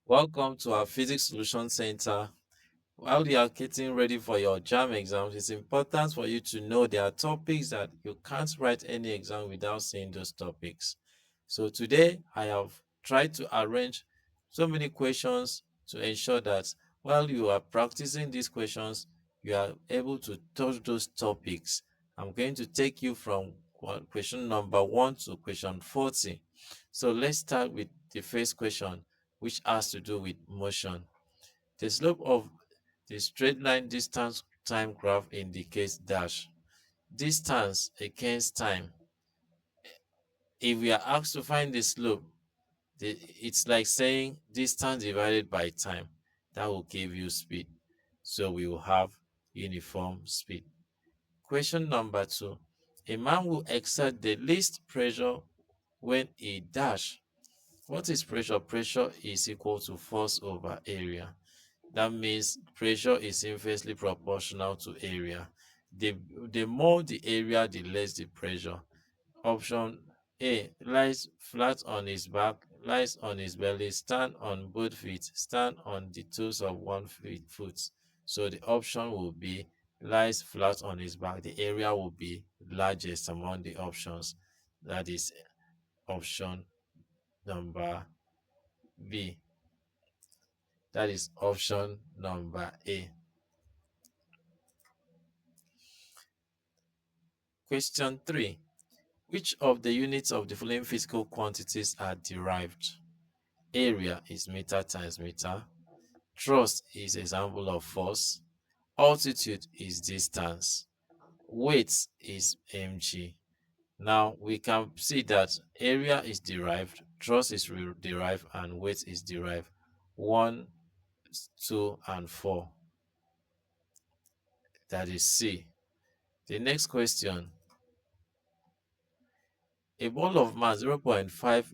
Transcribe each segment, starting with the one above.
Welcome to our Physics Solution Center. While you are getting ready for your JAMB exams, it's important for you to know there are topics that you can't write any exam without seeing those topics. So today, I have tried to arrange so many questions to ensure that while you are practicing these questions, you are able to touch those topics. I'm going to take you from question number 1 to question 40. So let's start with the first question, which has to do with motion. The slope of the straight line distance time graph indicates dash. Distance against time. If we are asked to find the slope, it's like saying distance divided by time. That will give you speed. So we will have uniform speed. Question number 2. A man will exert the least pressure when he dash. What is pressure? Pressure is equal to force over area. That means pressure is inversely proportional to area. The more the area, the less the pressure. Option A, lies flat on his back, lies on his belly, stand on both feet, stand on the toes of one foot. So the option will be lies flat on his back. The area will be largest among the options. That is option number B. That is option number A. Question 3. Which of the units of the following physical quantities are derived? Area is meter times meter. Thrust is example of force. Altitude is distance. Weight is mg. Now we can see that area is derived, thrust is derived, and weight is derived. 1, 2, and 4. That is C. The next question. A ball of mass 0.5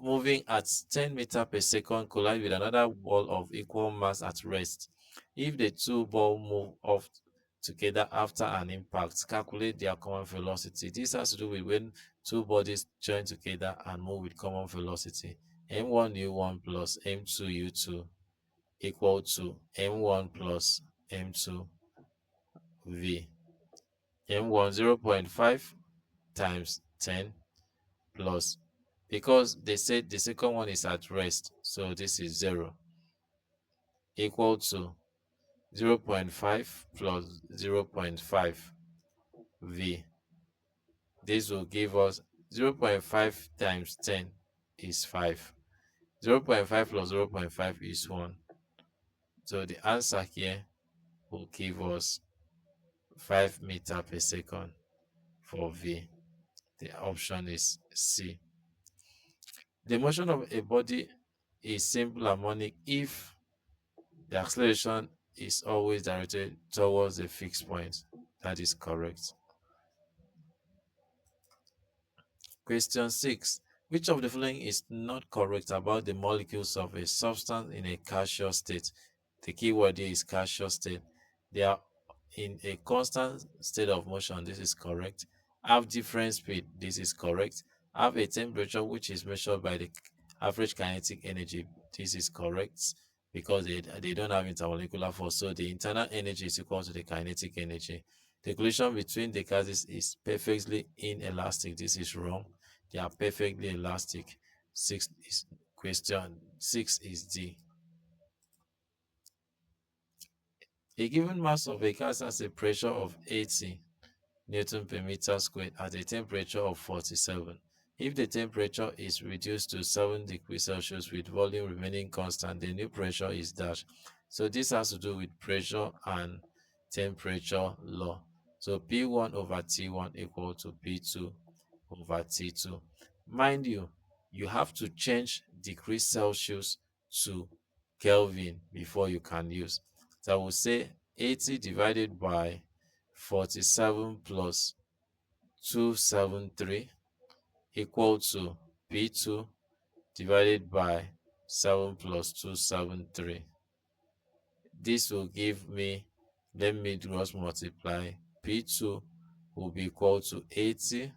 moving at 10 meters per second collide with another ball of equal mass at rest. If the two balls move off together after an impact, calculate their common velocity. This has to do with when two bodies join together and move with common velocity. m1u1 plus m2u2 equal to m1 plus m2v. m1 0.5 times 10 plus, because they said the second one is at rest, so this is 0, equal to 0.5 plus 0.5 v. This will give us 0.5 times 10 is 5. 0.5 plus 0.5 is 1. So the answer here will give us 5 meters per second for v. The option is C. The motion of a body is simple harmonic if the acceleration is always directed towards a fixed point. That is correct. Question 6. Which of the following is not correct about the molecules of a substance in a gaseous state? The key word here is gaseous state. They are in a constant state of motion. This is correct. Have different speed. This is correct. Have a temperature which is measured by the average kinetic energy. This is correct because they don't have intermolecular force. So the internal energy is equal to the kinetic energy. The collision between the gases is perfectly inelastic. This is wrong. They are perfectly elastic. Question 6 is D. A given mass of a gas has a pressure of 80 Newton per meter squared at a temperature of 47. If the temperature is reduced to 7 degrees Celsius with volume remaining constant, the new pressure is dash. So this has to do with pressure and temperature law. So P1 over T1 equal to P2 over T2. Mind you, you have to change degrees Celsius to Kelvin before you can use. So I will say 80 divided by 47 plus 273 equal to P2 divided by 7 plus 273. This will give me, let me cross multiply, P2 will be equal to 80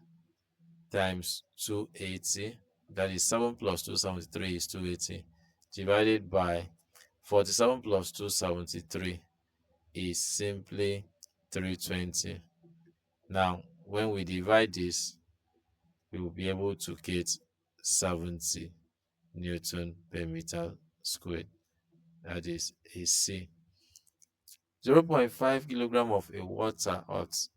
times 280. That is 7 plus 273 is 280 divided by 47 plus 273 is simply 320. Now, when we divide this, we will be able to get 70 Newton per meter squared. That is a C. 0.5 kilogram of a water at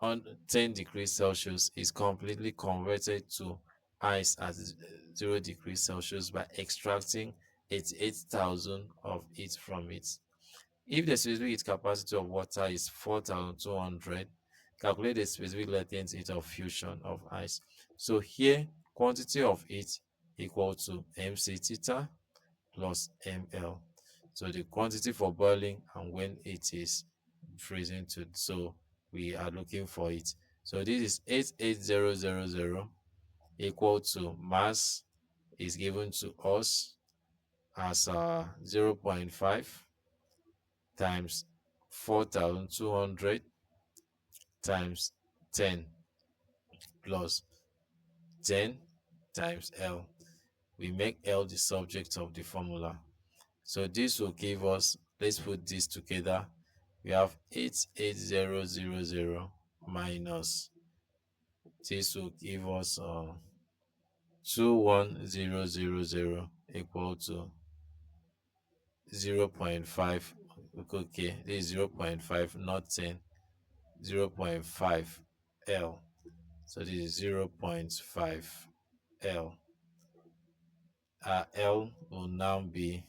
on 10 degrees Celsius is completely converted to ice at 0 degrees Celsius by extracting 88,000 of it from it. If the specific heat capacity of water is 4,200, calculate the specific latent heat of fusion of ice. So here, quantity of heat equal to mc theta plus ml. So the quantity for boiling and when it is freezing to, so we are looking for it. So this is 88000 equal to mass is given to us as 0.5 times 4200 times 10 plus 10 times L. We make L the subject of the formula. So this will give us, let's put this together. We have 88000 minus, this will give us 21000 equal to 0.5. Okay, this is 0.5, not 10, 0.5 L. So this is 0.5 L. L will now be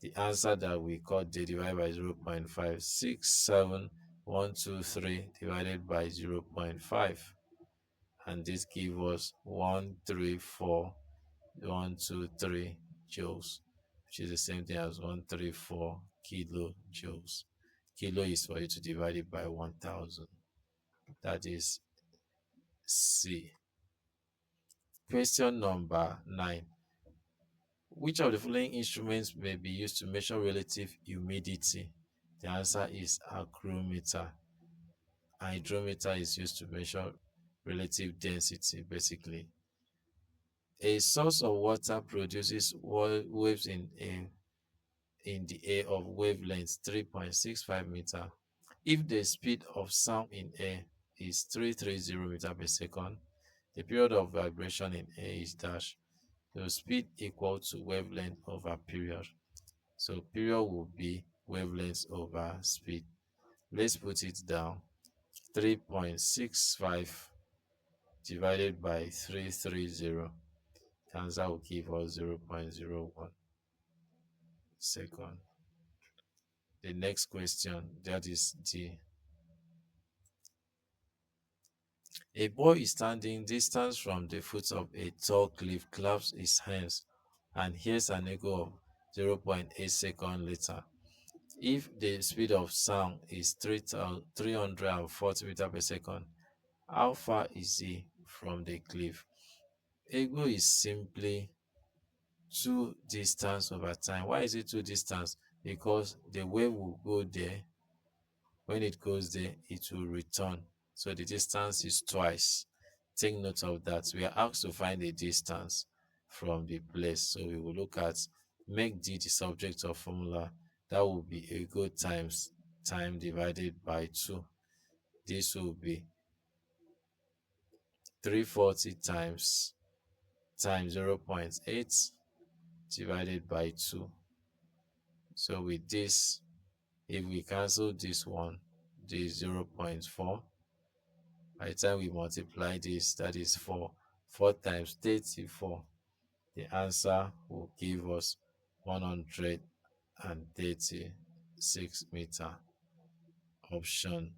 the answer that we got the divided by 0.567123 divided by 0.5, and this gives us 134,123 joules, which is the same thing as 134 kilojoules. Kilo is for you to divide it by 1000. That is C. Question number 9. Which of the following instruments may be used to measure relative humidity? The answer is hygrometer. Hydrometer is used to measure relative density, basically. A source of water produces waves in the air of wavelength 3.65 meter. If the speed of sound in air is 330 meter per second, the period of vibration in air is dash. So speed equal to wavelength over period. So period will be wavelength over speed. Let's put it down. 3.65 divided by 330. The answer will give us 0.01 second. The next question, that is D. A boy is standing distance from the foot of a tall cliff, claps his hands, and hears an echo of 0.8 seconds later. If the speed of sound is 340 meters per second, how far is he from the cliff? Ego is simply two distance over time. Why is it two distance? Because the wave will go there. When it goes there, it will return. So the distance is twice. Take note of that. We are asked to find a distance from the place. So we will look at, make D the subject of formula. That will be ego times time divided by 2. This will be 340 times 0.8 divided by 2. So with this, if we cancel this one, this 0.4, by the time we multiply this, that is 4. 4 times 34. The answer will give us 136 meter. Option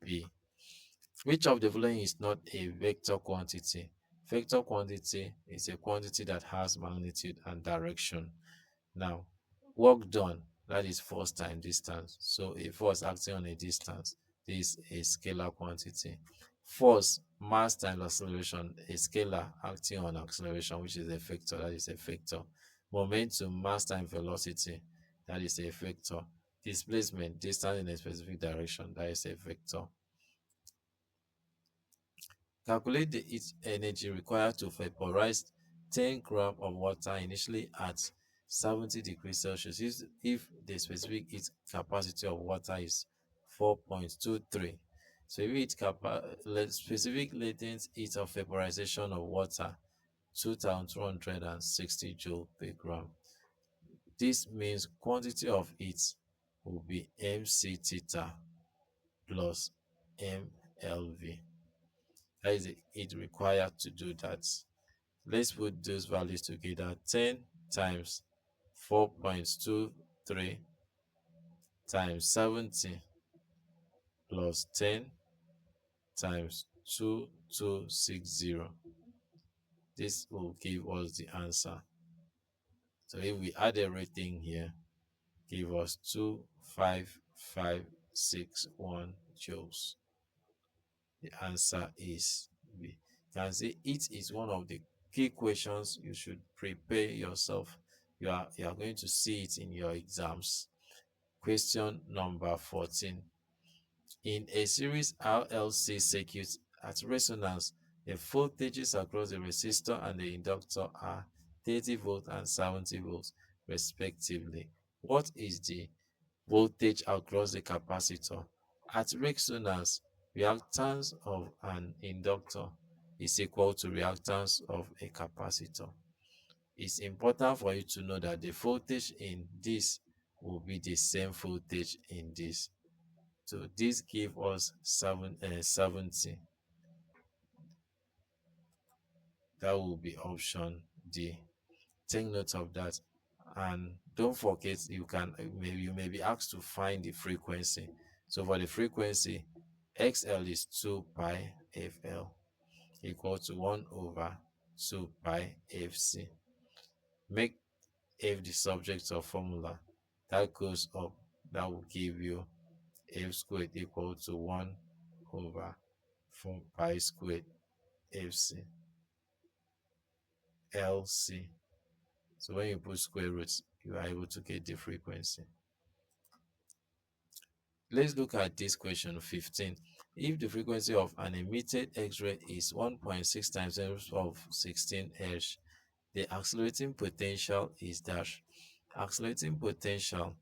B. Which of the following is not a vector quantity? Vector quantity is a quantity that has magnitude and direction. Now, work done, that is force times distance. So a force acting on a distance, this is a scalar quantity. Force, mass times acceleration, a scalar acting on acceleration, which is a vector, that is a vector. Momentum, mass times velocity, that is a vector. Displacement, distance in a specific direction, that is a vector. Calculate the heat energy required to vaporize 10 grams of water initially at 70 degrees Celsius if the specific heat capacity of water is 4.23. So if specific latent heat of vaporization of water 2260 joule per gram. This means quantity of heat will be mc theta plus mLV. That is the heat required to do that. Let's put those values together. 10 times 4.23 times 70 plus 10 times 2260. This will give us the answer. So if we add everything here, give us 25561 joules. The answer is B. You can see it is one of the key questions you should prepare yourself. You are going to see it in your exams. Question number 14. In a series RLC circuit at resonance, the voltages across the resistor and the inductor are 30 volts and 70 volts respectively. What is the voltage across the capacitor? At resonance, reactance of an inductor is equal to reactance of a capacitor. It's important for you to know that the voltage in this will be the same voltage in this. So this gives us 70. That will be option D. Take note of that. And don't forget, you may be asked to find the frequency. So for the frequency, XL is 2 pi FL equal to 1 over 2 pi FC. Make F the subject of formula. That goes up. That will give you F squared equal to 1 over 4 pi squared FC LC. So when you put square roots, you are able to get the frequency. Let's look at this question 15. If the frequency of an emitted X-ray is 1.6 times 10 to the power of 16 Hz, the accelerating potential is dash. Accelerating potential,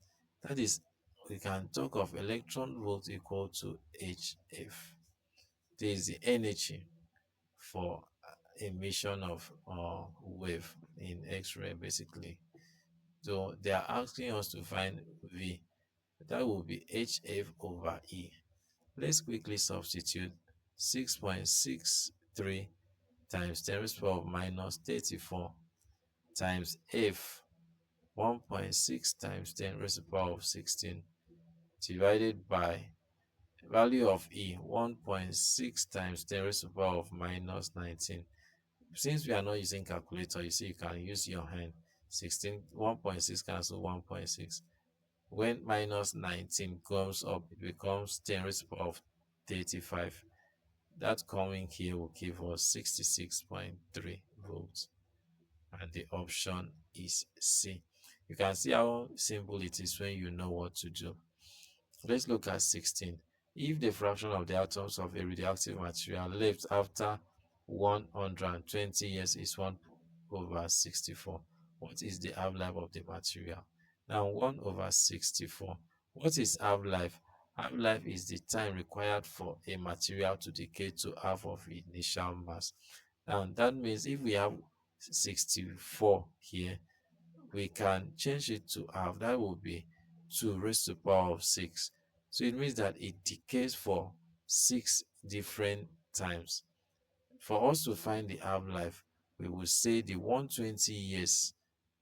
that is, we can talk of electron volt equal to HF. This is the energy for emission of wave in X-ray basically. So they are asking us to find V. That will be HF over E. Let's quickly substitute 6.63 times 10 raised to the power of minus 34 times F 1.6 times 10 raised to the power of 16 divided by value of E 1.6 times 10 raised to the power of minus 19. Since we are not using calculator, you see you can use your hand. 16, 1.6 cancel 1.6. When minus 19 comes up, it becomes 10 raised to the power of 35. That coming here will give us 66.3 volts. And the option is C. You can see how simple it is when you know what to do. Let's look at 16. If the fraction of the atoms of a radioactive material left after 120 years is 1 over 64, what is the half-life of the material? Now 1 over 64. What is half-life? Half-life is the time required for a material to decay to half of its initial mass. And that means if we have 64 here, we can change it to half. That will be 2 raised to the power of 6. So it means that it decays for 6 different times. For us to find the half-life, we will say the 120 years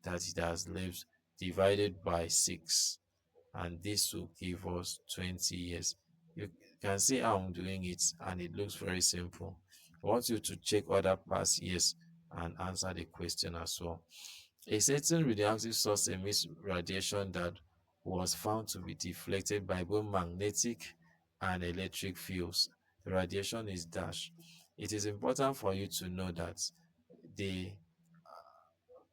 that it has lived divided by 6. And this will give us 20 years. You can see how I'm doing it, and it looks very simple. I want you to check other past years and answer the question as well. A certain radioactive source emits radiation that was found to be deflected by both magnetic and electric fields. The radiation is dash. It is important for you to know that the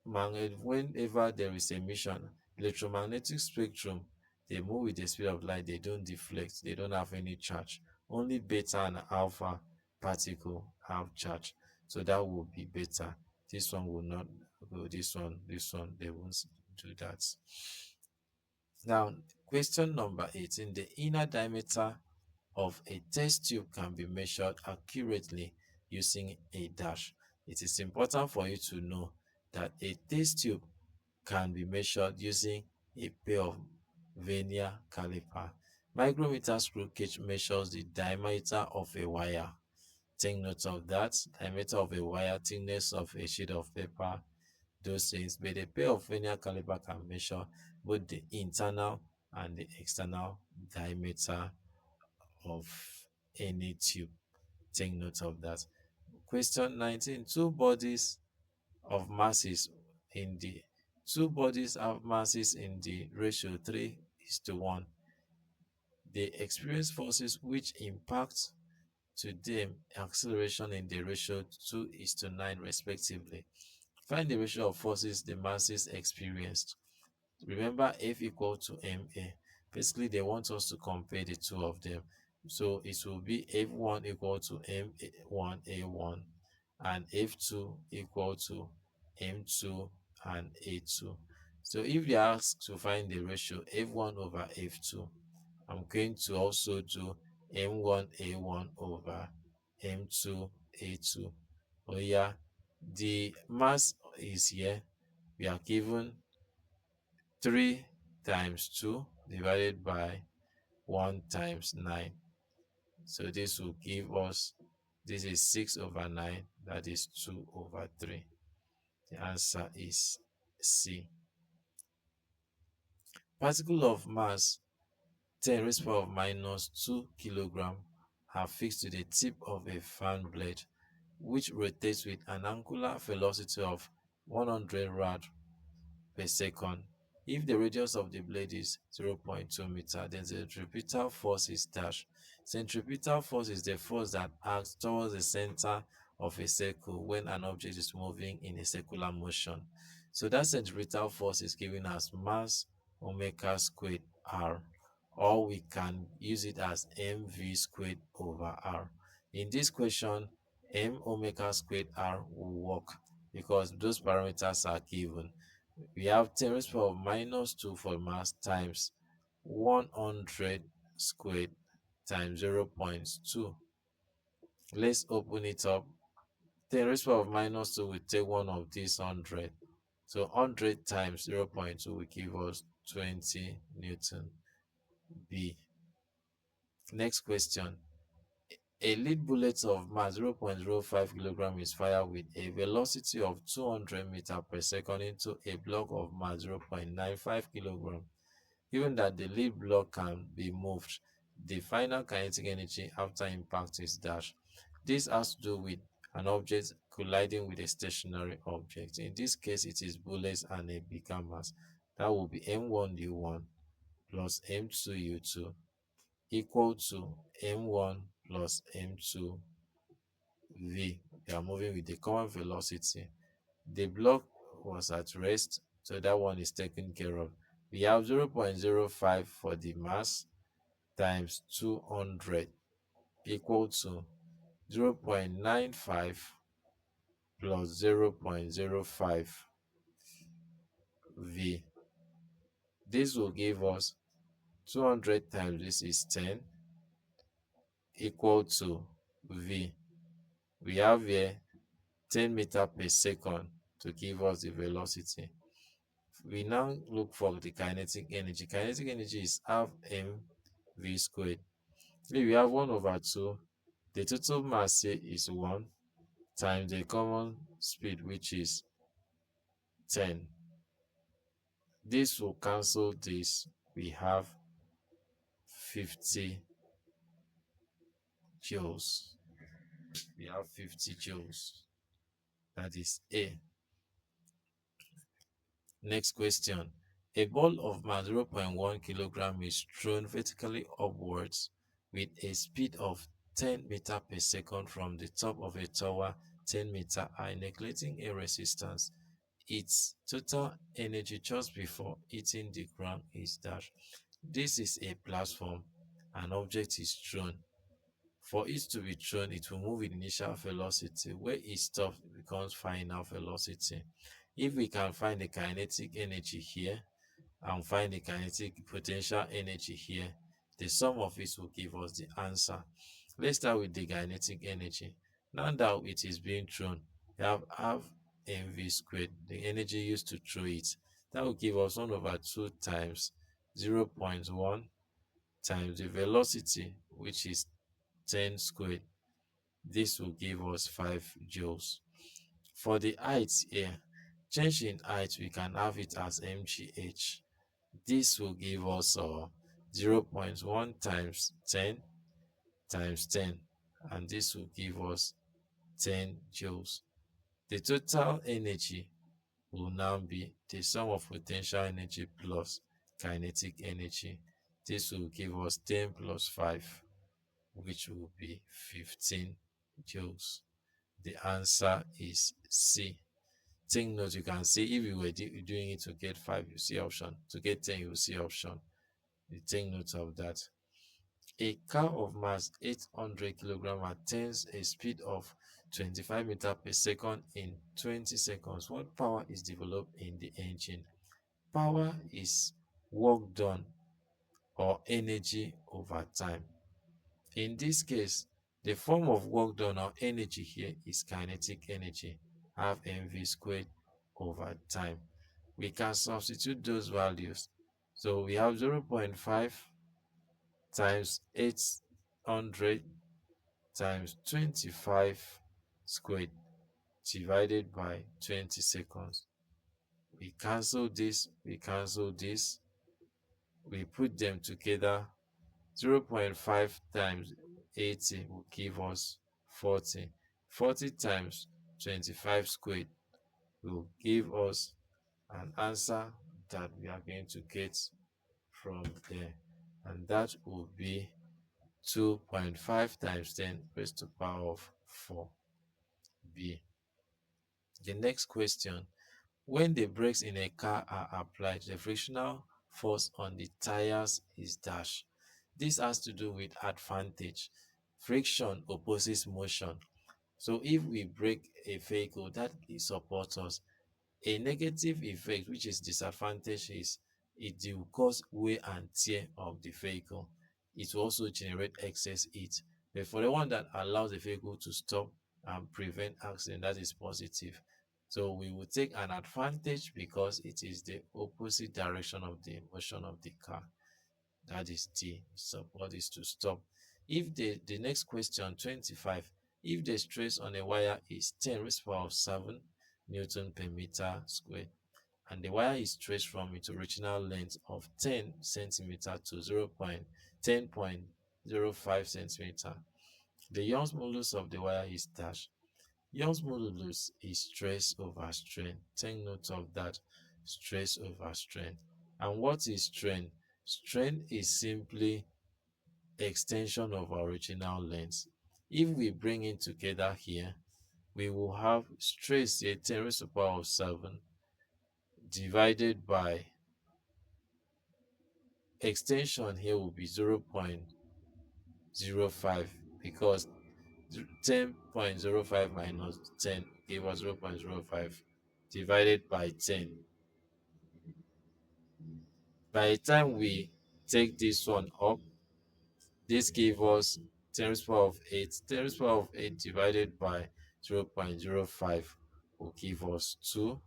whenever there is emission, electromagnetic spectrum, they move with the speed of light, they don't deflect, they don't have any charge. Only beta and alpha particle have charge. So that will be beta. This one will not go, this one, they won't do that. Now, question number 18. The inner diameter of a test tube can be measured accurately using a dash. It is important for you to know that a test tube can be measured using a pair of vernier caliper. Micrometer screw gauge measures the diameter of a wire. Take note of that. Diameter of a wire, thickness of a sheet of paper, those things. But a pair of vernier caliper can measure both the internal and the external diameter of any tube. Take note of that. Question 19. In the two bodies have masses in the ratio 3:1. They experience forces which impact to them acceleration in the ratio 2:9 respectively. Find the ratio of forces the masses experienced. Remember F equal to ma. Basically, they want us to compare the two of them. So it will be F1 equal to M1A1 and F2 equal to M2 and A2. So if you ask to find the ratio F1 over F2, I'm going to also do M1A1 over M2A2. Oh yeah, the mass is here. We are given 3 times 2 divided by 1 times 9. So this will give us, this is 6 over 9, that is 2 over 3. The answer is C. Particle of mass 10 raised to the power of minus 2 kilogram are fixed to the tip of a fan blade, which rotates with an angular velocity of 100 rad per second. If the radius of the blade is 0.2 meter, then the centripetal force is dash. Centripetal force is the force that acts towards the center of a circle when an object is moving in a circular motion. So that centripetal force is given as mass omega squared r, or we can use it as mv squared over r. In this question, m omega squared r will work because those parameters are given. We have 10 raised to the power of minus 2 for mass times 100 squared times 0.2. Let's open it up. 10 raised to the power of minus 2 will take one of these 100. So 100 times 0.2 will give us 20 Newton. B. Next question. A lead bullet of mass 0.05 kilogram is fired with a velocity of 200 meters per second into a block of mass 0.95 kilogram. Given that the lead block can be moved, the final kinetic energy after impact is dash. This has to do with an object colliding with a stationary object. In this case, it is bullets and a bigger mass. That will be m1u1 plus m2u2 equal to m1 plus m2 v. We are moving with the common velocity. The block was at rest, so that one is taken care of. We have 0.05 for the mass times 200 equal to 0.95 plus 0.05 v. This will give us 200 times this is 10 equal to v. We have here 10 meters per second to give us the velocity. We now look for the kinetic energy. Kinetic energy is half mv squared. If we have 1 over 2, the total mass here is 1 times the common speed, which is 10. This will cancel this. We have 50 joules. We have 50 joules. That is A. Next question. A ball of mass 0.1 kilogram is thrown vertically upwards with a speed of 10 meters per second from the top of a tower 10 meters high, neglecting a resistance. Its total energy just before hitting the ground is dash. This is a platform. An object is thrown. For it to be thrown, it will move with initial velocity. Where it stops, it becomes final velocity. If we can find the kinetic energy here and find the kinetic potential energy here, the sum of it will give us the answer. Let's start with the kinetic energy. Now that it is being thrown, we have half mv squared, the energy used to throw it. That will give us 1 over 2 times 0.1 times the velocity, which is 10 squared. This will give us 5 joules. For the height here, change in height, we can have it as mgh. This will give us 0.1 times 10 times 10, and this will give us 10 joules. The total energy will now be the sum of potential energy plus kinetic energy. This will give us 10 plus 5, which will be 15 joules. The answer is C. Take note, you can see if you were doing it to get 5, you see option. To get 10, you will see option. You take note of that. A car of mass 800 kg attains a speed of 25 meters per second in 20 seconds. What power is developed in the engine? Power is work done or energy over time. In this case, the form of work done or energy here is kinetic energy, half mv squared over time. We can substitute those values. So we have 0.5 times 800 times 25 squared divided by 20 seconds. We cancel this, we cancel this, we put them together. 0.5 times 80 will give us 40. 40 times 25 squared will give us an answer that we are going to get from there. And that will be 2.5 times 10 raised to the power of 4b. The next question. When the brakes in a car are applied, the frictional force on the tires is dash. This has to do with advantage. Friction opposes motion. So if we brake a vehicle, that supports us. A negative effect, which is disadvantage, is it will cause wear and tear of the vehicle. It will also generate excess heat. But for the one that allows the vehicle to stop and prevent accident, that is positive. So we will take an advantage because it is the opposite direction of the motion of the car. That is D. Support is to stop. If the next question, 25, if the stress on a wire is 10 raised to the power of 7 Newton per meter squared, and the wire is stretched from its original length of 10 centimeter to 10.05 centimeter, the Young's modulus of the wire is dash. Young's modulus is stress over strain. Take note of that. Stress over strain. And what is strain? Strain is simply extension of our original length. If we bring it together here, we will have stress here 10 raised to the power of 7 divided by extension here will be 0.05 because 10.05 minus 10 gave us 0.05 divided by 10. By the time we take this one up, this gave us 10 raised to the power of 8. 10 raised to the power of 8 divided by 0.05 will give us 2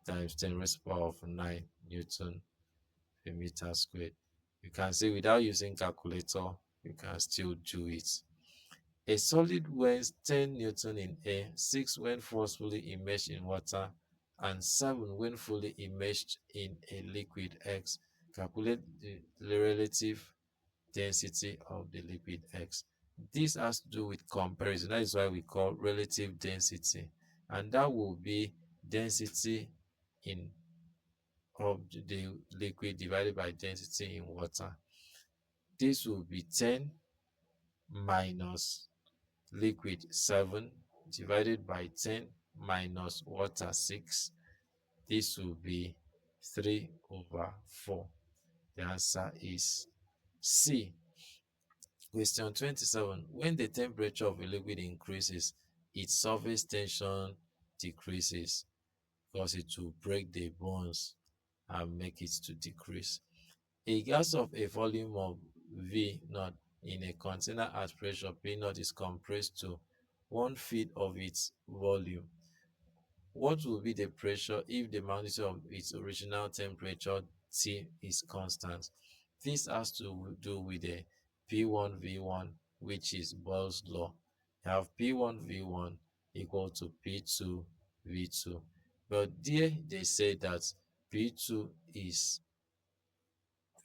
times 10 raised to the power of 9 Newton per meter squared. You can see without using calculator, you can still do it. A solid weighs 10 Newton in air, 6 when forcefully immersed in water, and 7 when fully immersed in a liquid X. Calculate the relative density of the liquid X. This has to do with comparison. That is why we call relative density. And that will be density in of the liquid divided by density in water. This will be 10 minus liquid 7 divided by 10 minus water 6. This will be 3 over 4. The answer is C. Question 27. When the temperature of a liquid increases, its surface tension decreases. because it will break the bonds and make it to decrease. A gas of a volume of V naught in a container at pressure P naught is compressed to 1 feet of its volume. What will be the pressure if the magnitude of its original temperature T is constant? This has to do with the P1 V1, which is Boyle's law. You have P1 V1 equal to P2 V2. But there they say that P2 is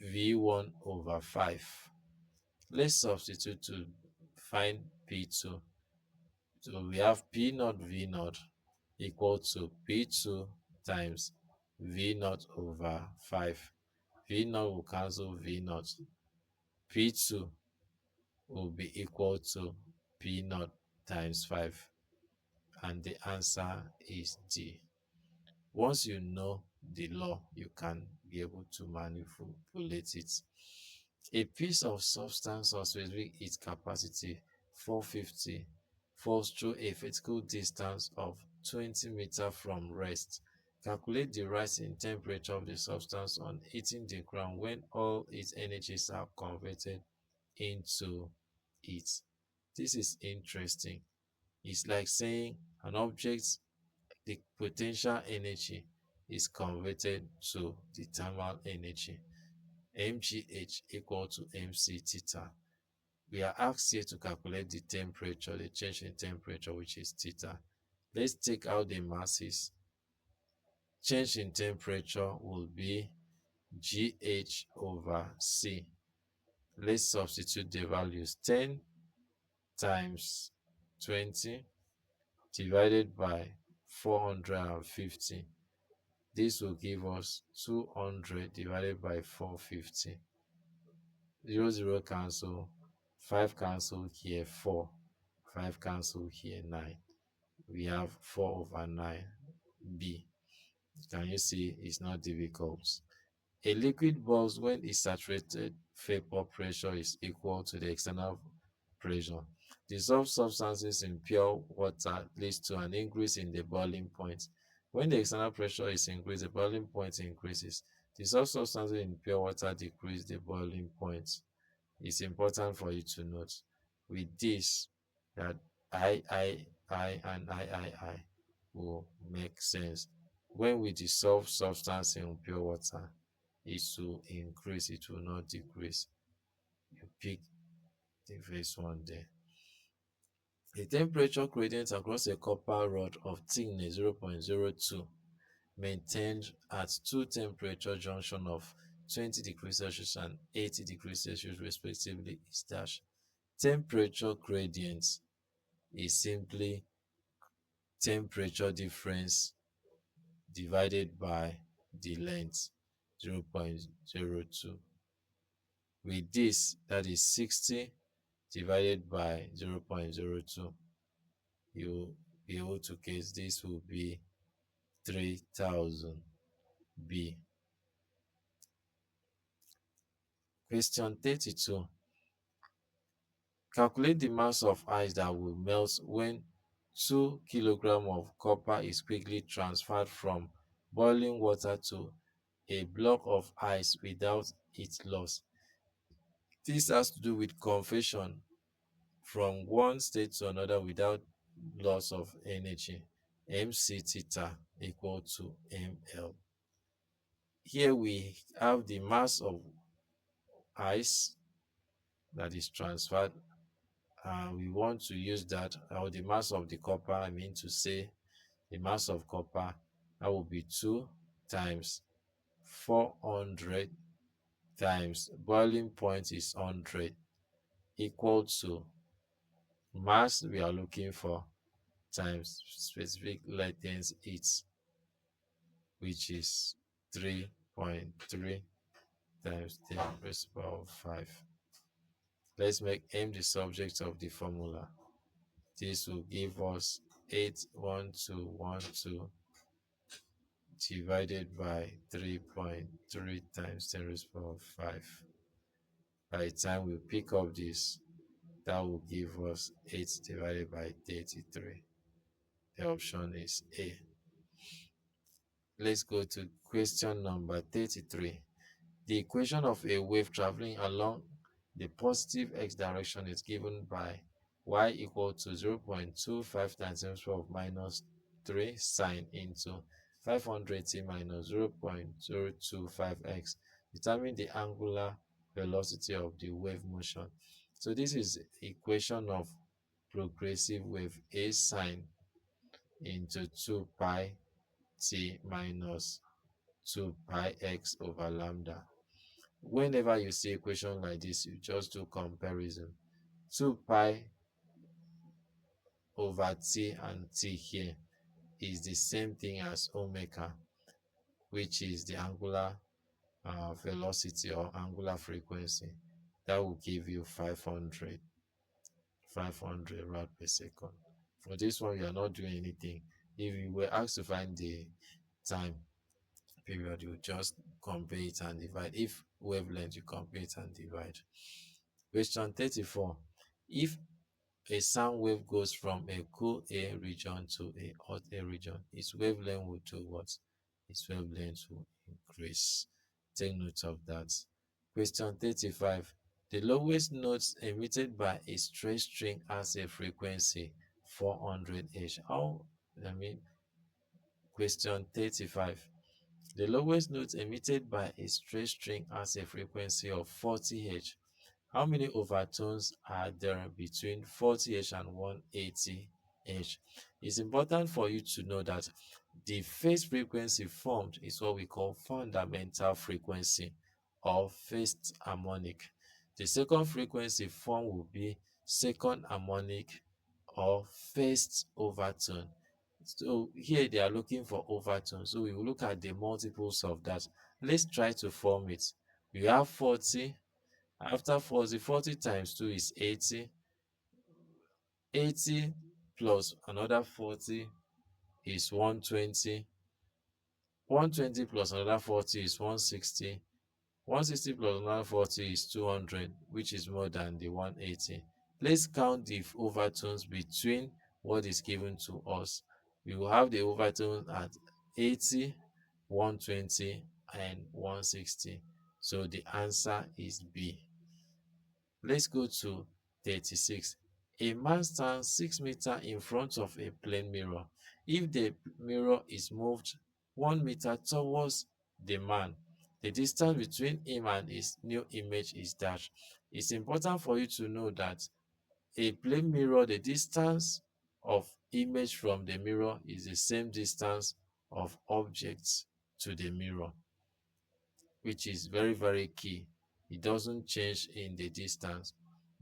V1 over 5. Let's substitute to find P2. So we have P naught V naught equal to P2 times V naught over 5. V naught will cancel V naught. P2 will be equal to P naught times 5. And the answer is D. Once you know the law, you can be able to manipulate it. A piece of substance of specific heat capacity 450 falls through a vertical distance of 20 meters from rest. Calculate the rise in temperature of the substance on hitting the ground when all its energies are converted into heat. This is interesting. It's like saying an object, the potential energy is converted to the thermal energy. mgh equal to mc theta. We are asked here to calculate the temperature, the change in temperature, which is theta. Let's take out the masses. Change in temperature will be gh over c. Let's substitute the values. 10 times 20 divided by 450. This will give us 200 divided by 450. 0, 0 cancel, 5 cancel here, 4, 5 cancel here, 9. We have 4 over 9, B. Can you see it's not difficult? A liquid bubbles when its saturated vapor pressure is equal to the external pressure. Dissolved substances in pure water leads to an increase in the boiling point. When the external pressure is increased, the boiling point increases. Dissolved substances in pure water decrease the boiling point. It's important for you to note with this that I and I will make sense. When we dissolve substance in pure water, it will increase, it will not decrease. You pick the first one there. The temperature gradient across a copper rod of thickness 0.02 maintained at two temperature junction of 20 degrees Celsius and 80 degrees Celsius respectively is dash. Temperature gradient is simply temperature difference divided by the length 0.02. With this, that is 60 divided by 0.02. You'll be able to guess this will be 3000 B. Question 32. Calculate the mass of ice that will melt when 2 kilograms of copper is quickly transferred from boiling water to a block of ice without its loss. This has to do with conversion from one state to another without loss of energy. mc theta equal to ml. Here we have the mass of ice that is transferred, and we want to use that, or the mass of the copper, I mean to say the mass of copper, that will be 2 times 400 times boiling point is 100 equal to mass we are looking for times specific latent heat, which is 3.3 times 10 raised to the power of 5. Let's make m the subject of the formula. This will give us 81212 divided by 3.3 times 10 raised to the power of 5. By the time we pick up this, that will give us 8 divided by 33. The option is A. Let's go to question number 33. The equation of a wave traveling along the positive x direction is given by y equal to 0.25 times 10 to the power of minus 3 sine into 500t minus 0.025x. Determine the angular velocity of the wave motion. So this is equation of progressive wave a sine into 2 pi t minus 2 pi x over lambda. Whenever you see equation like this, you just do comparison. 2 pi over t and t here is the same thing as omega, which is the angular velocity or angular frequency. That will give you 500 rad per second. For this one, you are not doing anything. If you were asked to find the time period, you just compare it and divide. If wavelength, you compare it and divide. Question 34. If a sound wave goes from a cool air region to a hot air region, its wavelength will do what? Its wavelength will increase. Take note of that. Question 35. The lowest notes emitted by a straight string has a frequency 400 Hz. Question 35. The lowest note emitted by a straight string has a frequency of 40 Hz. How many overtones are there between 40 Hz and 180 Hz? It's important for you to know that the first frequency formed is what we call fundamental frequency or first harmonic. The second frequency formed will be second harmonic or first overtone. So here they are looking for overtone. So we will look at the multiples of that. Let's try to form it. We have 40. After 40, 40 times 2 is 80. 80 plus another 40 is 120. 120 plus another 40 is 160. 160 plus another 40 is 200, which is more than the 180. Let's count the overtones between what is given to us. We will have the overtone at 80, 120, and 160. So the answer is B. Let's go to 36. A man stands 6 meters in front of a plane mirror. If the mirror is moved 1 meter towards the man, the distance between him and his new image is dash. It's important for you to know that a plane mirror, the distance of image from the mirror is the same distance of objects to the mirror, which is very, very key. It doesn't change in the distance.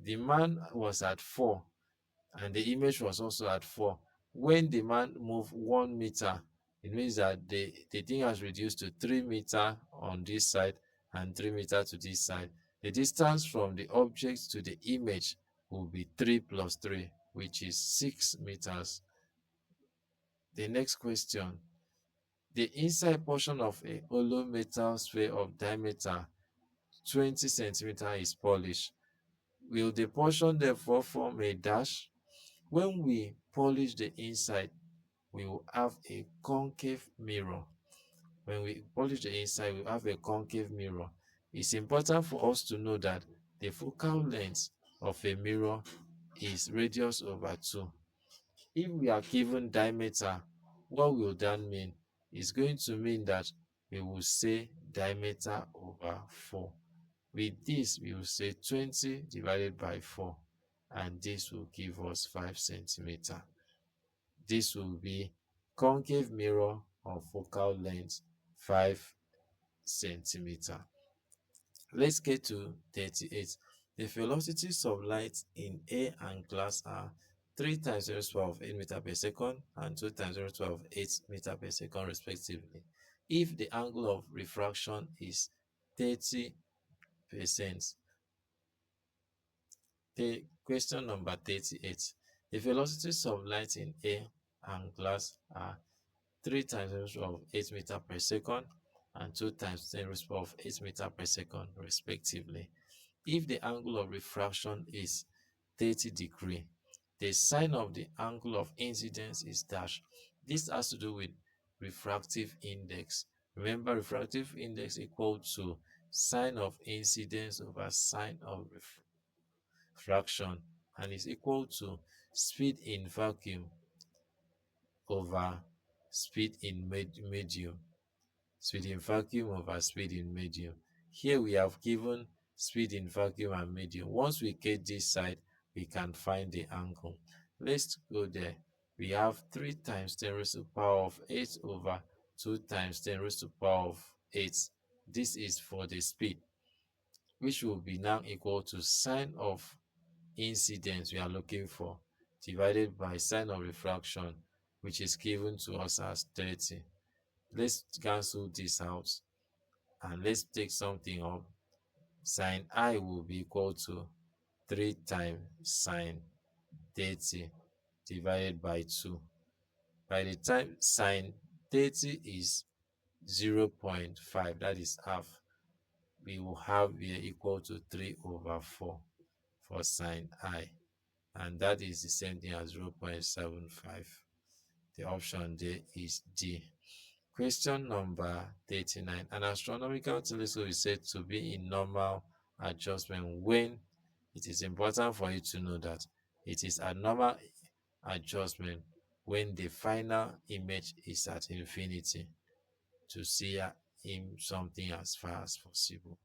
The man was at 4 and the image was also at 4. When the man moved 1 meter, it means that the thing has reduced to 3 meter on this side and 3 meter to this side. The distance from the object to the image will be 3 plus 3, which is 6 meters. The next question. The inside portion of a hollow metal sphere of diameter 20 centimeters is polished. Will the portion therefore form a dash? When we polish the inside, we will have a concave mirror. When we polish the inside, we have a concave mirror. It's important for us to know that the focal length of a mirror is radius over 2. If we are given diameter, what will that mean? It's going to mean that we will say diameter over 4. With this, we will say 20 divided by 4, and this will give us 5 centimeters. This will be concave mirror of focal length 5 centimeters. Let's get to 38. The velocities of light in air and glass are 3 times 10 to the power of 8 meters per second and 2 times 10 to the power of 8 meters per second respectively. If the angle of refraction is 30%, the question number 38. The velocities of light in air and glass are 3 times 10 to the power of 8 meters per second and 2 times 10 to the power of 8 meters per second respectively. If the angle of refraction is 30 degrees, the sine of the angle of incidence is dash. This has to do with refractive index. Remember, refractive index equal to sine of incidence over sine of refraction, and is equal to speed in vacuum over speed in medium. Speed in vacuum over speed in medium. Here we have given speed in vacuum and medium. Once we get this side, we can find the angle. Let's go there. We have 3 times 10 raised to the power of 8 over 2 times 10 raised to the power of 8. This is for the speed, which will be now equal to sine of incidence we are looking for divided by sine of refraction, which is given to us as 30. Let's cancel this out and let's take something up. Sine I will be equal to 3 times sine 30 divided by 2. By the time sine 30 is 0.5, that is half, we will have here equal to 3 over 4 for sine I, and that is the same thing as 0.75. The option there is D. Question number 39. An astronomical telescope is said to be in normal adjustment when it is important for you to know that it is a normal adjustment when the final image is at infinity to see him something as far as possible.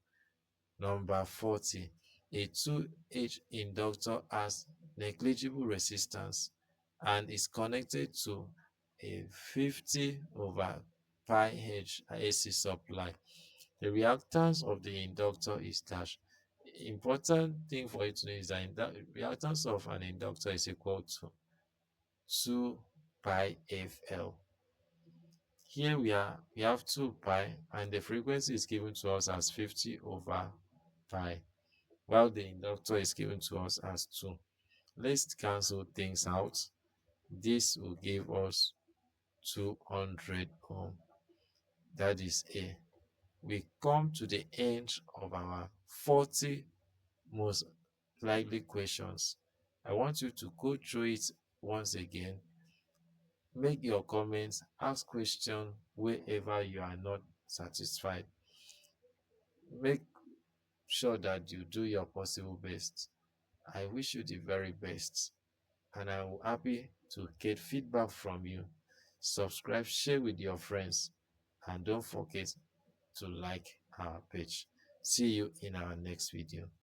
Number 40. A 2H inductor has negligible resistance and is connected to a 50 over pi H AC supply. The reactance of the inductor is dash. Important thing for you to know is that the reactance of an inductor is equal to 2 pi FL. Here we have 2 pi and the frequency is given to us as 50 over pi, while the inductor is given to us as 2. Let's cancel things out. This will give us 200 ohm. That is A. We come to the end of our 40 most likely questions. I want you to go through it once again. Make your comments, ask questions wherever you are not satisfied. Make sure that you do your possible best. I wish you the very best, and I'm happy to get feedback from you. Subscribe, share with your friends, and don't forget to like our page. See you in our next video.